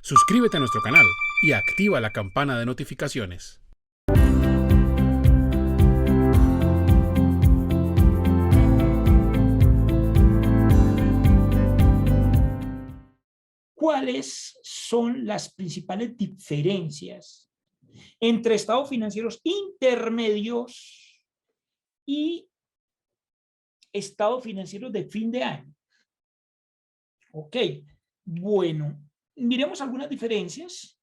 Suscríbete a nuestro canal y activa la campana de notificaciones. ¿Cuáles son las principales diferencias entre estados financieros intermedios y estados financieros de fin de año? Ok, bueno, miremos algunas diferencias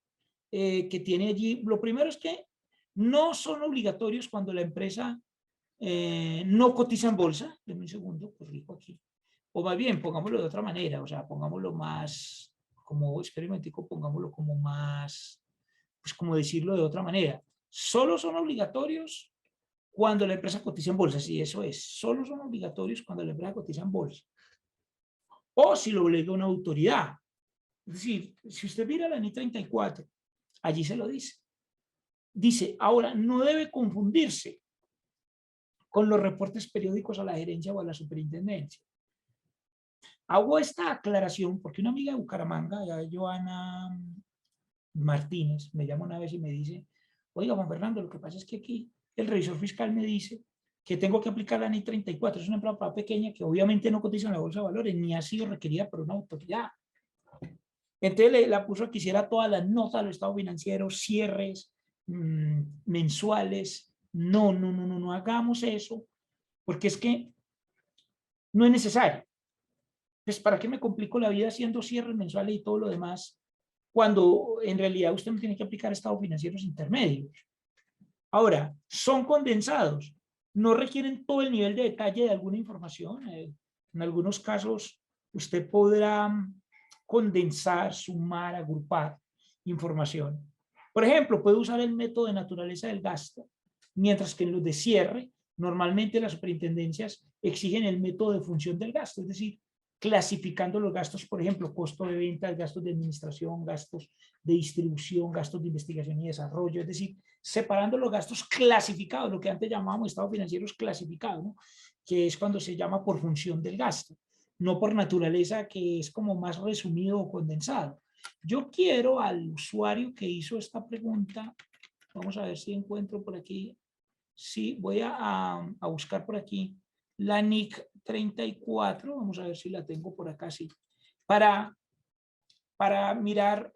que tiene allí. Lo primero es que no son obligatorios cuando la empresa no cotiza en bolsa. Deme un segundo, corrijo aquí. O más bien, pongámoslo de otra manera, o sea, pongámoslo más, como experimentico, pongámoslo como más, pues como decirlo de otra manera. Solo son obligatorios cuando la empresa cotiza en bolsa, sí, eso es. Solo son obligatorios cuando la empresa cotiza en bolsa. O si lo obliga una autoridad. Es decir, si usted mira la NI 34, allí se lo dice. Dice, ahora, no debe confundirse con los reportes periódicos a la gerencia o a la superintendencia. Hago esta aclaración porque una amiga de Bucaramanga, Joana Martínez, me llama una vez y me dice, oiga, Juan Fernando, lo que pasa es que aquí el revisor fiscal me dice que tengo que aplicar la NI 34, es una empresa pequeña que obviamente no cotiza en la bolsa de valores, ni ha sido requerida por una autoridad. Entonces la puso que hiciera todas las notas de los estados financieros, cierres mensuales. No hagamos eso, porque es que no es necesario. Pues, ¿para qué me complico la vida haciendo cierres mensuales y todo lo demás? Cuando en realidad usted no tiene que aplicar estados financieros intermedios. Ahora, son condensados, no requieren todo el nivel de detalle de alguna información. En algunos casos, usted podrá condensar, sumar, agrupar información. Por ejemplo, puede usar el método de naturaleza del gasto, mientras que en los de cierre, normalmente las superintendencias exigen el método de función del gasto, es decir, clasificando los gastos, por ejemplo, costo de ventas, gastos de administración, gastos de distribución, gastos de investigación y desarrollo, es decir, separando los gastos clasificados, lo que antes llamábamos estados financieros clasificados, ¿no? Que es cuando se llama por función del gasto, no por naturaleza, que es como más resumido o condensado. Yo quiero al usuario que hizo esta pregunta, vamos a ver si encuentro por aquí, sí, voy a buscar por aquí la NIC 34, vamos a ver si la tengo por acá, sí, para mirar,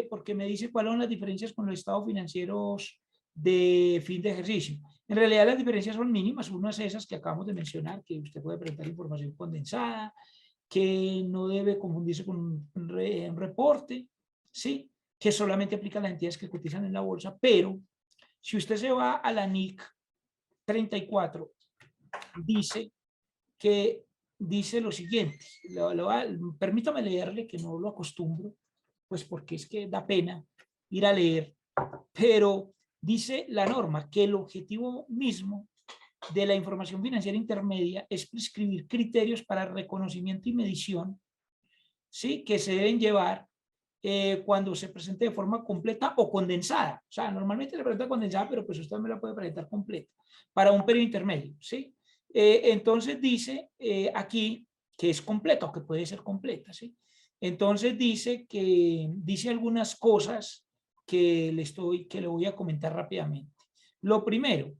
porque me dice cuáles son las diferencias con los estados financieros de fin de ejercicio. En realidad las diferencias son mínimas, unas de esas que acabamos de mencionar, que usted puede presentar información condensada, que no debe confundirse con un reporte, ¿sí? Que solamente aplica a las entidades que cotizan en la bolsa, pero si usted se va a la NIC 34, dice que dice lo siguiente, permítame leerle que no lo acostumbro, pues porque es que da pena ir a leer, pero dice la norma que el objetivo mismo de la información financiera intermedia es prescribir criterios para reconocimiento y medición, ¿sí? Que se deben llevar cuando se presente de forma completa o condensada. O sea, normalmente se presenta condensada, pero pues usted me la puede presentar completa para un periodo intermedio, ¿sí? Entonces dice aquí que es completa o que puede ser completa, ¿sí? Entonces dice algunas cosas que le voy a comentar rápidamente. Lo primero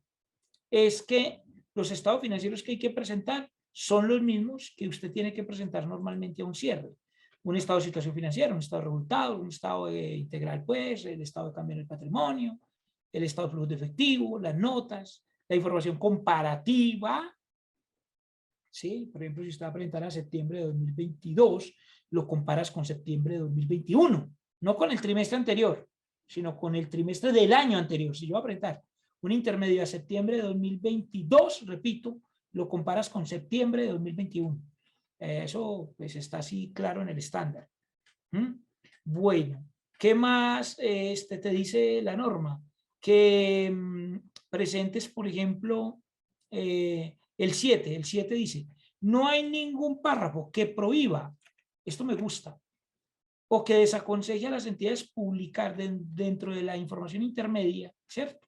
es que los estados financieros que hay que presentar son los mismos que usted tiene que presentar normalmente a un cierre. Un estado de situación financiera, un estado de resultados, un estado integral, pues, el estado de cambio en el patrimonio, el estado de flujo de efectivo, las notas, la información comparativa, ¿sí? Por ejemplo, si usted va a presentar a septiembre de 2022, lo comparas con septiembre de 2021, no con el trimestre anterior, sino con el trimestre del año anterior. Si yo voy a presentar un intermedio a septiembre de 2022, repito, lo comparas con septiembre de 2021. Eso pues está así claro en el estándar. Bueno, ¿qué más te dice la norma? Que presentes, por ejemplo, el 7 dice, no hay ningún párrafo que prohíba, esto me gusta, o que desaconseje a las entidades publicar dentro de la información intermedia, ¿cierto?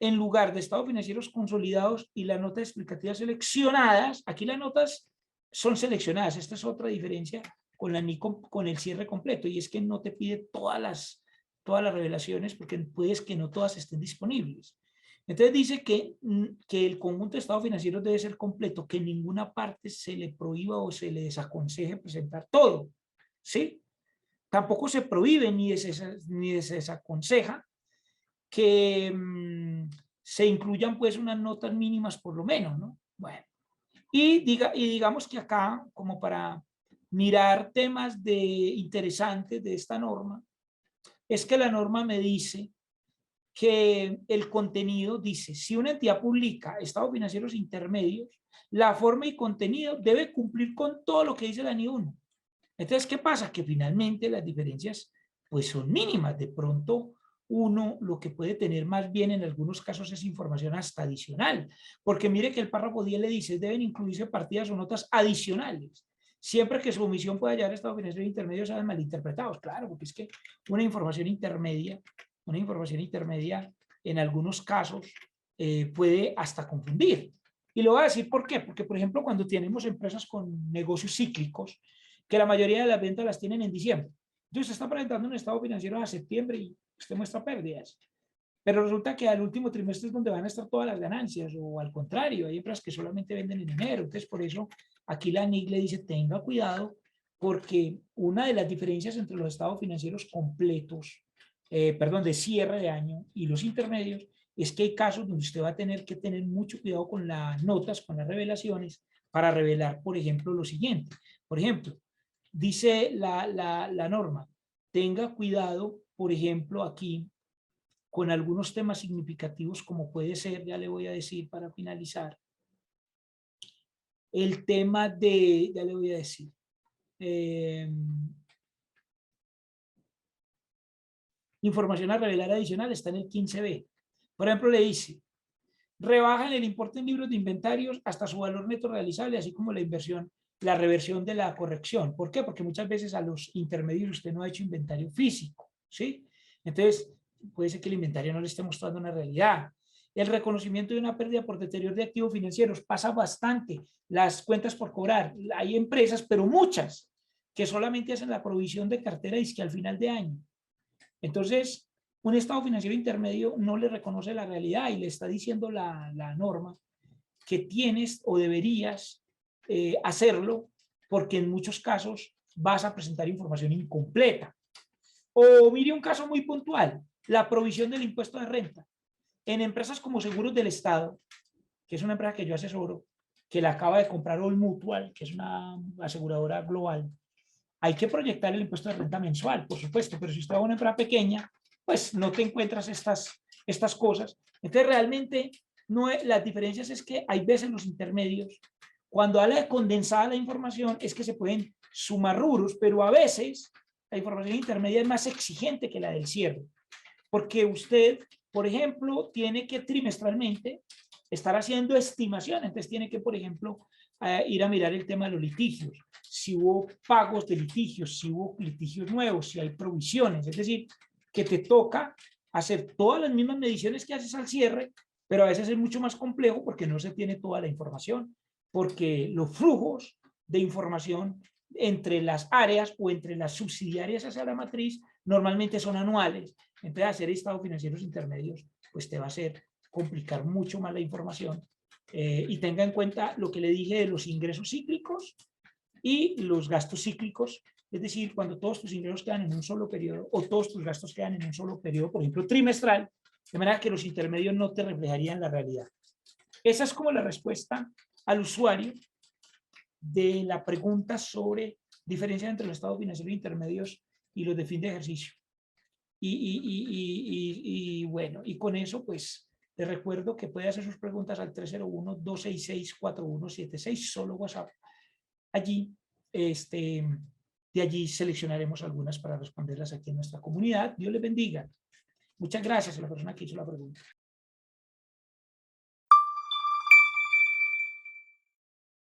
En lugar de estados financieros consolidados y las notas explicativas seleccionadas, aquí las notas son seleccionadas. Esta es otra diferencia con la NI con el cierre completo, y es que no te pide todas las revelaciones porque puedes que no todas estén disponibles. Entonces dice que el conjunto de estados financieros debe ser completo, que en ninguna parte se le prohíba o se le desaconseje presentar todo, ¿sí? Tampoco se prohíbe ni se desaconseja que se incluyan pues unas notas mínimas por lo menos, ¿no? Bueno, y digamos que acá, como para mirar temas interesantes de esta norma, es que la norma me dice que el contenido dice, si una entidad publica estados financieros intermedios, la forma y contenido debe cumplir con todo lo que dice la NI 1. Entonces, ¿qué pasa? Que finalmente las diferencias pues son mínimas. De pronto, uno lo que puede tener más bien en algunos casos es información hasta adicional, porque mire que el párrafo 10 le dice, deben incluirse partidas o notas adicionales, siempre que su omisión pueda llevar a estados financieros intermedios a malinterpretados. Claro, porque es que una información intermedia en algunos casos puede hasta confundir. Y lo voy a decir por qué, porque por ejemplo cuando tenemos empresas con negocios cíclicos, que la mayoría de las ventas las tienen en diciembre. Entonces, está presentando un estado financiero a septiembre y usted muestra pérdidas. Pero resulta que al último trimestre es donde van a estar todas las ganancias, o al contrario, hay empresas que solamente venden en enero. Entonces, por eso aquí la NIC le dice, tenga cuidado, porque una de las diferencias entre los estados financieros completos, de cierre de año y los intermedios, es que hay casos donde usted va a tener que tener mucho cuidado con las notas, con las revelaciones, para revelar, por ejemplo, lo siguiente. Por ejemplo, dice la norma, tenga cuidado, por ejemplo, aquí, con algunos temas significativos, como puede ser, ya le voy a decir para finalizar, el tema de, ya le voy a decir, información a revelar adicional, está en el 15b. Por ejemplo, le dice, rebajan el importe en libros de inventarios hasta su valor neto realizable, así como la inversión, la reversión de la corrección. ¿Por qué? Porque muchas veces a los intermedios usted no ha hecho inventario físico, ¿sí? Entonces, puede ser que el inventario no le esté mostrando una realidad. El reconocimiento de una pérdida por deterioro de activos financieros pasa bastante. Las cuentas por cobrar. Hay empresas, pero muchas, que solamente hacen la provisión de cartera y es que al final de año. Entonces, un estado financiero intermedio no le reconoce la realidad y le está diciendo la norma que tienes o deberías hacerlo porque en muchos casos vas a presentar información incompleta. O mire un caso muy puntual, la provisión del impuesto de renta. En empresas como Seguros del Estado, que es una empresa que yo asesoro, que la acaba de comprar All Mutual, que es una aseguradora global, hay que proyectar el impuesto de renta mensual, por supuesto, pero si usted va a una empresa pequeña, pues no te encuentras estas cosas. Entonces, realmente, no es, las diferencias es que hay veces los intermedios, cuando habla de condensada la información, es que se pueden sumar rubros, pero a veces la información intermedia es más exigente que la del cierre, porque usted, por ejemplo, tiene que trimestralmente estar haciendo estimación, entonces tiene que, por ejemplo, ir a mirar el tema de los litigios, si hubo pagos de litigios, si hubo litigios nuevos, si hay provisiones, es decir, que te toca hacer todas las mismas mediciones que haces al cierre, pero a veces es mucho más complejo porque no se tiene toda la información, porque los flujos de información entre las áreas o entre las subsidiarias hacia la matriz normalmente son anuales. Entonces, hacer estados financieros intermedios, pues te va a hacer complicar mucho más la información. Y tenga en cuenta lo que le dije de los ingresos cíclicos y los gastos cíclicos, es decir, cuando todos tus ingresos quedan en un solo periodo o todos tus gastos quedan en un solo periodo, por ejemplo, trimestral, de manera que los intermedios no te reflejarían la realidad. Esa es como la respuesta al usuario de la pregunta sobre diferencia entre los estados financieros intermedios y los de fin de ejercicio. Y bueno, y con eso, pues, les recuerdo que puede hacer sus preguntas al 301-266-4176, solo WhatsApp. Allí, de allí seleccionaremos algunas para responderlas aquí en nuestra comunidad. Dios les bendiga. Muchas gracias a la persona que hizo la pregunta.